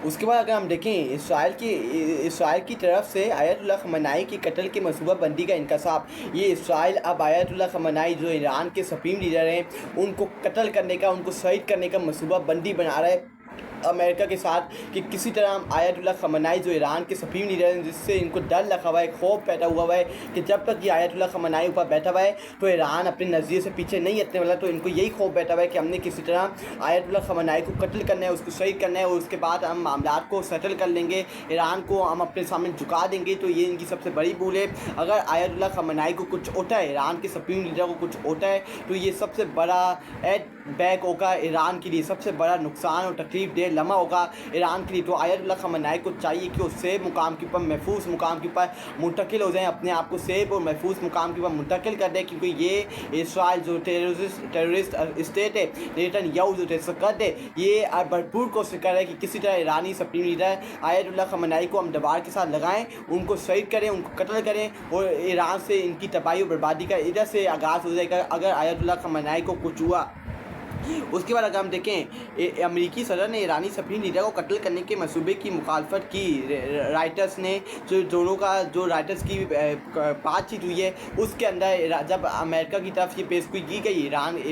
اس کے بعد اگر ہم دیکھیں اسرائیل کی طرف سے آیت اللہ خمینائی کی قتل کے منصوبہ بندی کا انکشاف، یہ اسرائیل اب آیت اللہ خمینائی جو ایران کے سپریم لیڈر ہیں ان کو قتل کرنے کا، ان کو شہید کرنے کا منصوبہ بندی بنا رہا ہے امریکہ کے ساتھ، کہ کسی طرح آیت اللہ خمینائی جو ایران کے سپریم لیڈر ہیں، جس سے ان کو ڈر لگا ہوا ہے، خوف پیدا ہوا ہوا ہے کہ جب تک یہ آیت اللہ خمینائی اوپر بیٹھا ہوا ہے تو ایران اپنے نظریے سے پیچھے نہیں ہٹنے والا، تو ان کو یہی خوف بیٹھا ہوا ہے کہ ہم نے کسی طرح آیت اللہ خمینائی کو قتل کرنا ہے، اس کو شہید کرنا ہے، اور اس کے بعد ہم معاملات کو سیٹل کر لیں گے، ایران کو ہم اپنے سامنے جھکا دیں گے۔ تو یہ ان کی سب سے بڑی بھول ہے۔ اگر آیت اللہ خمینائی کو کچھ ہوتا ہے، ایران کے سپریم لیڈر کو کچھ ہوتا ہے، تو یہ سب سے بڑا ایٹ بیک ہوگا ایران کے لیے، سب سے بڑا نقصان اور تکلیف دہ لمحہ ہوگا ایران کے لیے۔ تو آیت اللہ خمینائی کو چاہیے کہ وہ سیف مقام کے اوپر، محفوظ مقام کے اوپر منتقل ہو جائیں، اپنے آپ کو سیف اور محفوظ مقام کے اوپر منتقل کر دیں، کیونکہ یہ اسرائیل جو ٹیررسٹ اسٹیٹ ہے، نیتن یاہو جو دہشتگرد ہے، یہ بھرپور کوشش کر رہا ہے کہ کسی طرح ایرانی سپریم لیڈر آیت اللہ خمینائی کو ہم دیوار کے ساتھ لگائیں، ان کو شہید کریں، ان کو قتل کریں، اور ایران سے ان کی تباہی و بربادی کا ادھر سے آغاز ہو جائے گا اگر آیت اللہ خمینائی کو کچھ ہوا۔ اس کے بعد اگر ہم دیکھیں، امریکی صدر نے ایرانی سپریم لیڈر کو قتل کرنے کے منصوبے کی مخالفت کی۔ رائٹرز نے جو رائٹرز کی بات چیت ہوئی ہے، اس کے اندر جب امریکہ کی طرف یہ پیش گوئی کی گئی،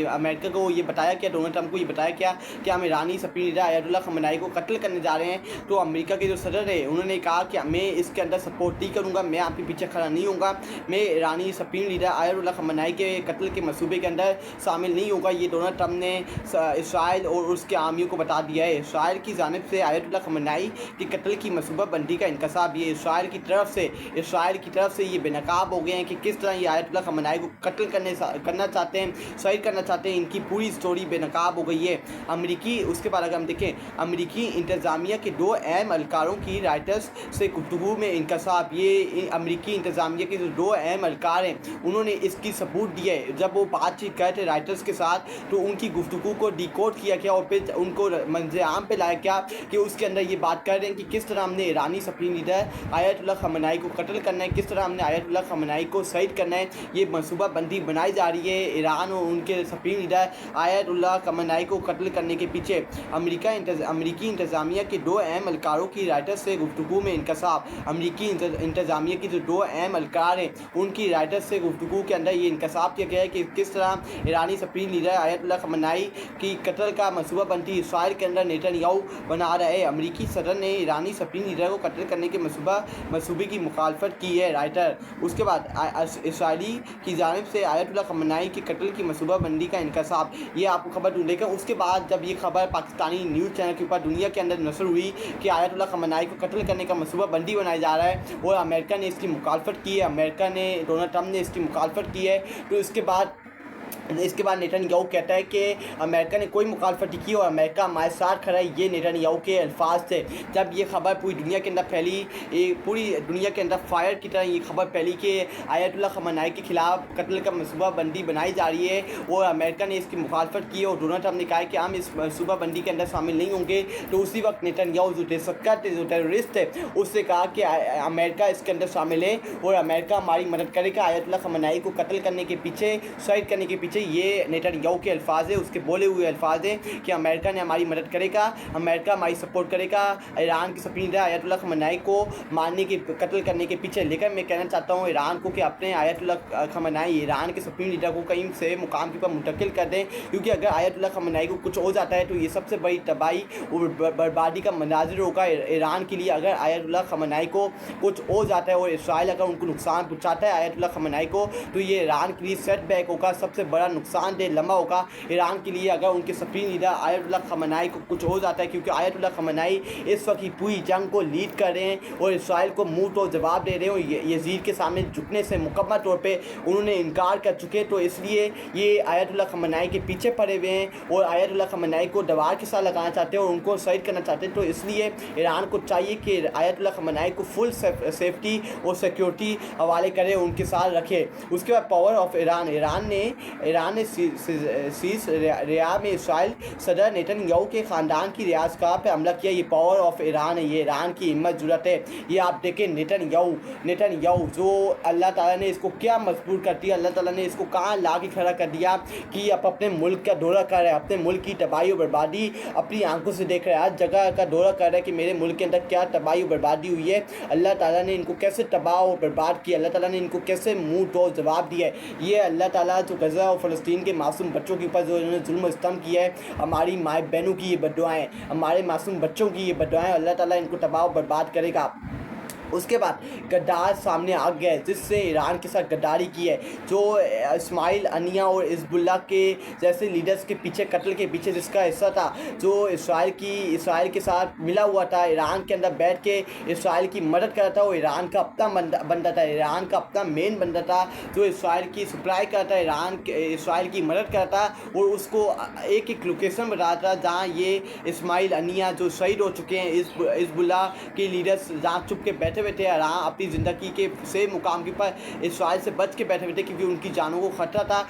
امریکہ کو یہ بتایا کیا، ڈونلڈ ٹرمپ کو یہ بتایا کیا کہ ہم ایرانی سپریم لیڈر آیت اللہ خمینائی کو قتل کرنے جا رہے ہیں، تو امریکہ کے جو صدر ہے انہوں نے کہا کہ میں اس کے اندر سپورٹ نہیں کروں گا، میں آپ کے پیچھے کھڑا نہیں ہوں گا، میں ایرانی سپریم لیڈر آیت اللہ خمینائی کے قتل کے منصوبے کے اندر شامل نہیں ہوگا۔ یہ ڈونلڈ ٹرمپ نے اسرائیل اور اس کے حامیوں کو بتا دیا ہے۔ اسرائیل کی جانب سے آیت اللہ خمینائی کی قتل کی منصوبہ بندی کا انکشاف، یہ اسرائیل کی طرف سے یہ بے نقاب ہو گئے ہیں کہ کس طرح یہ آیت اللہ خمینائی کو قتل کرنا چاہتے ہیں، شہید کرنا چاہتے ہیں، ان کی پوری سٹوری بے نقاب ہو گئی ہے۔ اس کے بعد اگر ہم دیکھیں، امریکی انتظامیہ کے 2 اہم اہلکاروں کی رائٹرز سے گفتگو میں انکشاف، یہ امریکی انتظامیہ کے جو 2 اہم اہلکار ہیں انہوں نے اس کی ثبوت دی ہے۔ جب وہ بات چیت کر تھے رائٹرز کے ساتھ تو ان کی گفتگو کو ڈیکوڈ کیا گیا اور پھر ان کو منظر عام پہ لایا گیا کہ اس کے اندر یہ بات کر رہے ہیں کہ کس طرح ہم نے ایرانی سپریم لیڈر آیت اللہ خمینائی کو قتل کرنا ہے، کس طرح ہم نے آیت اللہ خمینائی کو شہید کرنا ہے، یہ منصوبہ بندی بنائی جا رہی ہے ایران اور ان کے سپریم لیڈر آیت اللہ خمینائی کو قتل کرنے کے پیچھے۔ امریکی انتظامیہ کے 2 اہم اہلکاروں کی رائٹرز سے گفتگو میں انکشاف، امریکی انتظامیہ کی جو 2 اہم اہلکار ہیں ان کی رائٹرز سے گفتگو کے اندر یہ انکشاف کیا گیا ہے کہ کس طرح ایرانی سپریم لیڈر آیت اللہ خمینائی کی قتل کا منصوبہ بندی اسرائیل کے اندر نیتن یاہو بنا رہا ہے۔ امریکی صدر نے ایرانی سپریم لیڈر کو قتل کرنے کے منصوبے کی مخالفت کی ہے، رائٹر۔ اس کے بعد اسرائیلی کی جانب سے آیت اللہ خمینائی کی قتل کی منصوبہ بندی کا انکشاف، یہ آپ کو خبر ڈھونڈے گا۔ اس کے بعد جب یہ خبر پاکستانی نیوز چینل کے اوپر دنیا کے اندر نشر ہوئی کہ آیت اللہ خمینائی کو قتل کرنے کا منصوبہ بندی بنایا جا رہا ہے اور امریکہ نے اس کی مخالفت کی ہے، امریکہ نے، ڈونلڈ ٹرمپ نے اس کی مخالفت کی ہے، تو اس کے بعد نیتن یاہو کہتا ہے کہ امریکہ نے کوئی مخالفت نہیں کی اور امریکہ ہمارے ساتھ کھڑا ہے۔ یہ نیتن یاہو کے الفاظ تھے جب یہ خبر پوری دنیا کے اندر پھیلی، پوری دنیا کے اندر فائر کی طرح یہ خبر پھیلی کہ آیت اللہ خمینائی کے خلاف قتل کا منصوبہ بندی بنائی جا رہی ہے اور امریکہ نے اس کی مخالفت کی اور ڈونلڈ ٹرمپ نے کہا کہ ہم اس منصوبہ بندی کے اندر شامل نہیں ہوں گے۔ تو اسی وقت نیتن یاہو جو دہشتگرد جو ٹیررسٹ ہے اس سے کہا کہ امریکہ اس کے اندر شامل ہے اور امریکہ ہماری مدد کرے گا آیت اللہ خمینائی کو قتل کرنے کے پیچھے، شہید کرنے کے پیچھے۔ یہ نیتن یاہو کے الفاظ ہیں، اس کے بولے ہوئے الفاظ ہیں کہ امریکہ نے ہماری مدد کرے گا، امریکہ ہماری سپورٹ کرے گا ایران کے سپریم لیڈر آیت اللہ خمینائی کو قتل کرنے کے پیچھے۔ لیکن میں کہنا چاہتا ہوں ایران کو کہ اپنے آیت اللہ خمینائی، ایران کے سپریم لیڈر کو کہیں سے مقام کے اوپر منتقل کر دیں، کیونکہ اگر آیت اللہ خمینائی کو کچھ ہو جاتا ہے تو یہ سب سے بڑی تباہی اور بربادی کا مناظر ہوگا ایران کے لیے۔ اگر آیت اللہ خمینائی کو کچھ ہو جاتا ہے اور اسرائیل اگر ان کو نقصان پہنچاتا ہے آیت اللہ خمینائی کو، تو یہ ایران کے لیے سیٹ بیک ہوگا، سب سے بڑا نقصان دہ لمحہ ہوگا ایران کے لیے اگر ان کے سپریم لیڈر آیت اللہ خمینائی کو کچھ ہو جاتا ہے، کیونکہ آیت اللہ خمینائی اس وقت ہی پوری جنگ کو لیڈ کر رہے ہیں اور اسرائیل کو منہ تو جواب دے رہے ہیں اور یزید کے سامنے جھکنے سے مکمل طور پہ انہوں نے انکار کر چکے، تو اس لیے یہ آیت اللہ خمینائی کے پیچھے پڑے ہوئے ہیں اور آیت اللہ خمینائی کو دیوار کے ساتھ لگانا چاہتے ہیں اور ان کو شہید کرنا چاہتے ہیں۔ تو اس لیے ایران کو چاہیے کہ آیت اللہ خمینائی کو فل سیفٹی اور سیکیورٹی حوالے کرے، ان کے ساتھ رکھے۔ اس کے بعد power of Iran, Iran Iran نے سیس ریا میں اسرائیل صدر نیتن یاہو کے خاندان کی رہائش گاہ پہ حملہ کیا. یہ پاور آف ایران ہے, یہ ایران کی ہمت جرأت ہے. یہ آپ دیکھیں نیتن یاہو جو اللہ تعالیٰ نے اس کو کیا مجبور کر دیا, اللہ تعالیٰ نے اس کو کہاں لا کے کھڑا کر دیا کہ اب اپنے ملک کا دورہ کر رہا ہے, اپنے ملک کی تباہی و بربادی اپنی آنکھوں سے دیکھ رہا ہے, ہر جگہ کا دورہ کر رہا ہے کہ میرے ملک کے اندر کیا تباہی و بربادی ہوئی ہے, اللہ تعالیٰ نے ان کو کیسے تباہ و برباد کیا, اللہ تعالیٰ نے ان کو کیسے منہ توڑ جواب دیا ہے. یہ اللہ تعالیٰ جو غزہ اور فلسطین کے معصوم بچوں کے اوپر جو انہوں نے ظلم و ستم کیا ہے, ہماری مائیں بہنوں کی یہ بددعائیں, ہمارے معصوم بچوں کی یہ بددعائیں, اللہ تعالیٰ ان کو تباہ و برباد کرے گا. اس کے بعد غدار سامنے آ گیا ہے جس سے ایران کے ساتھ غداری کی ہے, جو اسماعیل ہنیہ اور حزب اللہ کے جیسے لیڈرز کے پیچھے, قتل کے پیچھے جس کا حصہ تھا, جو اسرائیل کے ساتھ ملا ہوا تھا, ایران کے اندر بیٹھ کے اسرائیل کی مدد کر رہا تھا, وہ ایران کا اپنا بندہ تھا, ایران کا اپنا مین بندہ تھا, جو اسرائیل کی سپلائی کرتا تھا, اسرائیل کی مدد کرتا تھا, اور اس کو ایک لوکیشن بتاتا تھا جہاں یہ اسماعیل ہنیہ جو شہید ہو چکے ہیں, حزب اللہ کے لیڈرز جہاں چھپ کے بیٹھے ہوئے تھے آرام اپنی زندگی کے سے مقام کے پر اسرائیل سے بچ کے بیٹھے ہوئے تھے, کیونکہ ان کی جانوں کو خطرہ تھا.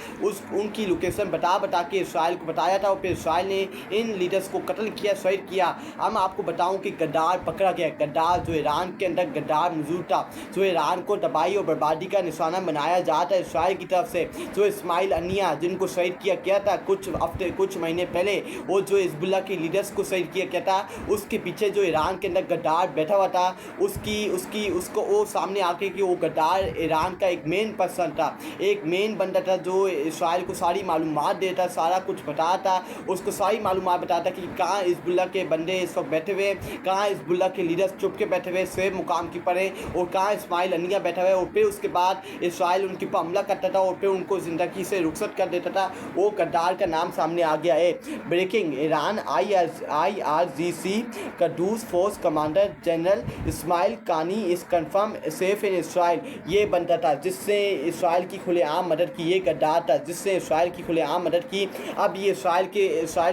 ان کی لوکیشن بتا کے اسرائیل کو بتایا تھا, اور پھر اسرائیل نے ان لیڈرز کو قتل کیا, شہید کیا. ہم آپ کو بتاؤں کہ غدار پکڑا گیا, غدار جو ایران کے اندر غدار موجود تھا, جو ایران کو تباہی اور بربادی کا نشانہ بنایا جاتا ہے اسرائیل کی طرف سے, جو اسماعیل ہنیہ جن کو شہید کیا گیا تھا کچھ مہینے پہلے, وہ جو حزب اللہ کے لیڈرز کو شہید کیا گیا تھا, اس کے پیچھے جو ایران کے اندر غدار بیٹھا ہوا تھا, اس کو وہ سامنے آ کے کہ وہ غدار ایران کا ایک مین پرسن تھا, ایک مین بندہ تھا, جو اسرائیل کو ساری معلومات دیتا, سارا کچھ بتاتا, اس کو ساری معلومات بتاتا کہ کہاں حزب اللہ کے بندے اس وقت بیٹھے ہوئے, کہاں حزب اللہ کے لیڈرز چھپ کے بیٹھے ہوئے سیب مقام کی پر ہیں, اور کہاں اسماعیل ہنیہ بیٹھا ہوا ہے. اور پھر اس کے بعد اسرائیل ان کے اوپر حملہ کرتا تھا, اور پھر ان کو زندگی سے رخصت کر دیتا تھا. وہ غدار کا نام سامنے آ گیا ہے. Breaking Iran IRGC Quddus force commander general Ismail قانی is confirm safe in اسرائیل. یہ بندہ تھا جس سے اسرائیل کی کھلے عام مدد کی, یہ غدار تھا جس سے اسرائیل کی کھلے عام مدد کی. اب یہ اسرائیل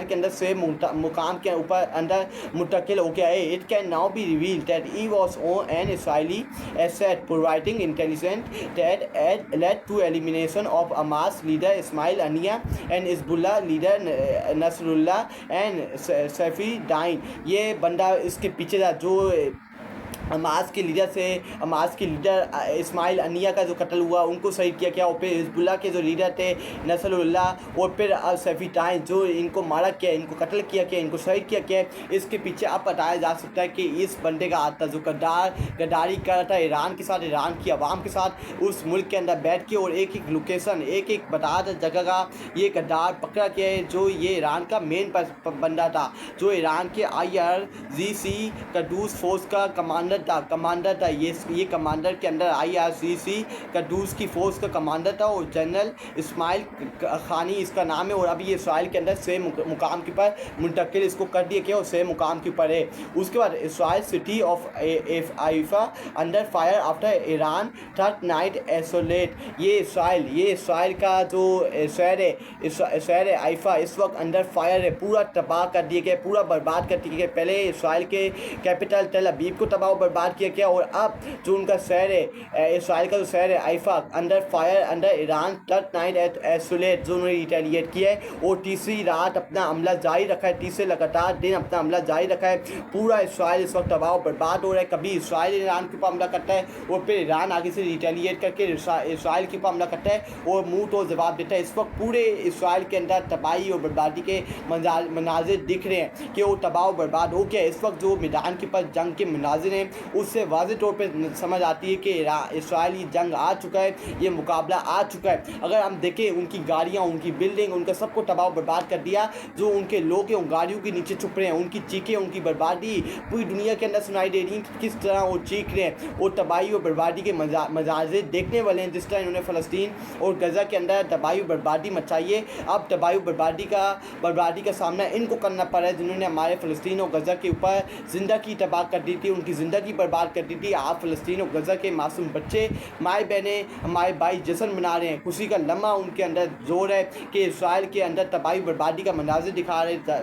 کے اندر سے مقام کے اوپر اندر منتقل ہو گیا ہے. It can now be reveal that he was an Israeli asset providing intelligence that led to elimination of Hamas leader Ismail Haniyeh and Hezbollah leader Nasr Allah and Saifi ڈائن. یہ بندہ اس کے پیچھے تھا, جو حماس کے لیڈر اسماعیل ہنیہ کا جو قتل ہوا, ان کو شہید کیا گیا, اور پھر حزب اللہ کے جو لیڈر تھے نصر اللہ, اور پھر سیفی ٹائن جو ان کو مارا کیا, ان کو قتل کیا گیا, ان کو شہید کیا گیا. اس کے پیچھے اب بتایا جا سکتا ہے کہ اس بندے کا ہاتھ تھا, جو غداری کر رہا تھا ایران کے ساتھ, ایران کی عوام کے ساتھ, اس ملک کے اندر بیٹھ کے, اور ایک لوکیشن ایک بتا تھا جگہ کا یہ غدار پکڑا گیا ہے, جو یہ ایران کا مین بندہ تھا, جو ایران کے IRGC قدوس فورس کا کمانڈر تھا. یہ کمانڈر کے اندر IRGC قدوس کی فورس کا کمانڈر تھا, اور جنرل اسماعیل قانی اس کا نام ہے. اور ابھی یہ اسرائیل کے اندر سے مقام کے پر منتقل اس کو کر دیا گیا, اور سے مقام کے پر ہے. اس کے بعد Israel city of Haifa under fire after Iran third night isolate. یہ اسرائیل کا جو شہر حیفا اس وقت انڈر فائر ہے, پورا تباہ کر دیا گیا, پورا برباد کر دیا گیا. پہلے اسرائیل کے کیپٹل تل ابیب کو تباہ و برباد کیا گیا, اور اب جو ان کا شہر ہے اسرائیل کا جو شہر ہے Haifa under fire under Iran third night isolate, جو انہوں نے ریٹیلیٹ کیا ہے, اور تیسری رات اپنا حملہ جاری رکھا ہے, تیسرے لگاتار دن اپنا حملہ جاری رکھا ہے. پورا اسرائیل اس وقت تباہ و برباد ہو رہا ہے. کبھی اسرائیل ایران کے اوپر حملہ کرتا ہے, اور پھر ایران آگے سے ریٹیلیٹ کر کے اسرائیل کے اوپر حملہ کرتا ہے, اور منہ تو جواب دیتا ہے. اس وقت پورے اسرائیل کے اندر تباہی اور بربادی کے مناظر دکھ رہے ہیں کہ وہ تباہ و برباد ہو گیا. اس وقت جو میدان کے پاس جنگ کے مناظر ہیں, اس سے واضح طور پہ سمجھ آتی ہے کہ اسرائیلی جنگ آ چکا ہے, یہ مقابلہ آ چکا ہے. اگر ہم دیکھیں ان کی گاڑیاں, ان کی بلڈنگ, ان کا سب کو تباہ و برباد کر دیا. جو ان کے لوگ ہیں ان گاڑیوں کے نیچے چھپ رہے ہیں, ان کی چیخیں, ان کی بربادی پوری دنیا کے اندر سنائی دے رہی ہیں, کس طرح وہ چیخ رہے ہیں. وہ تباہی و بربادی کے مناظر دیکھنے والے ہیں, جس طرح انہوں نے فلسطین اور غزہ کے اندر تباہی و بربادی مچائی ہے. اب تباہی و بربادی کا سامنا ان کو کرنا پڑا ہے, جنہوں نے ہمارے فلسطین اور غزہ کے اوپر زندگی تباہ کر دی تھی, ان کی زندگی برباد کر دی تھی. آپ فلسطین اور غزہ کے معصوم بچے, مائیں بہنیں, ہمارے بھائی جشن منا رہے ہیں, خوشی کا لمحہ ان کے اندر زور ہے کہ اسرائیل کے اندر تباہی بربادی کا مناظر دکھا رہے